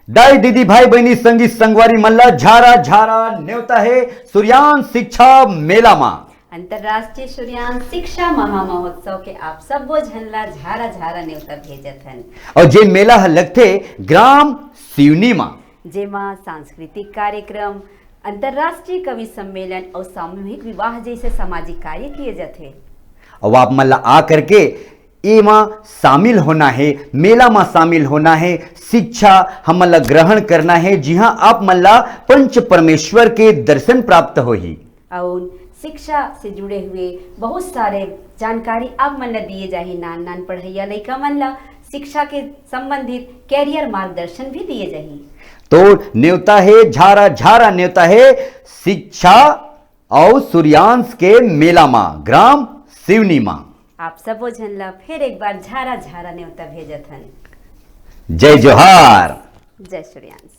दाई दीदी भाई बहनी संगी संगवारी मल्ला झारा झारा न्योता है सूर्यांश शिक्षा मेला मा अंतर्राष्ट्रीय सूर्यांश शिक्षा महामहोत्सव के आप सब वो झनला झारा झारा न्योता भेजत हन। और जे मेला ह लगथे ग्राम सिवनी मा जेमा सांस्कृतिक कार्यक्रम, अंतर्राष्ट्रीय कवि सम्मेलन और सामूहिक विवाह जैसे सामाजिक कार्य किए जाते। और आप मल्ला आ करके एमा शामिल होना है, मेला में शामिल होना है, शिक्षा हम मल्ला ग्रहण करना है, जी हाँ आप मल्ला पंच परमेश्वर के दर्शन प्राप्त हो ही। और शिक्षा से जुड़े हुए बहुत सारे जानकारी आप मन ला दिए जाही। नान नान पढ़ैया लइका मन ला शिक्षा के संबंधित कैरियर मार्गदर्शन भी दिए जाही। तो न्योता है झारा झारा न्योता है शिक्षा और सूर्यांश के मेला मा ग्राम सिवनी मा आप सब वो झनला फिर एक बार झारा झारा न्योता भेजत हन। जय जोहार। जय सूर्यांश।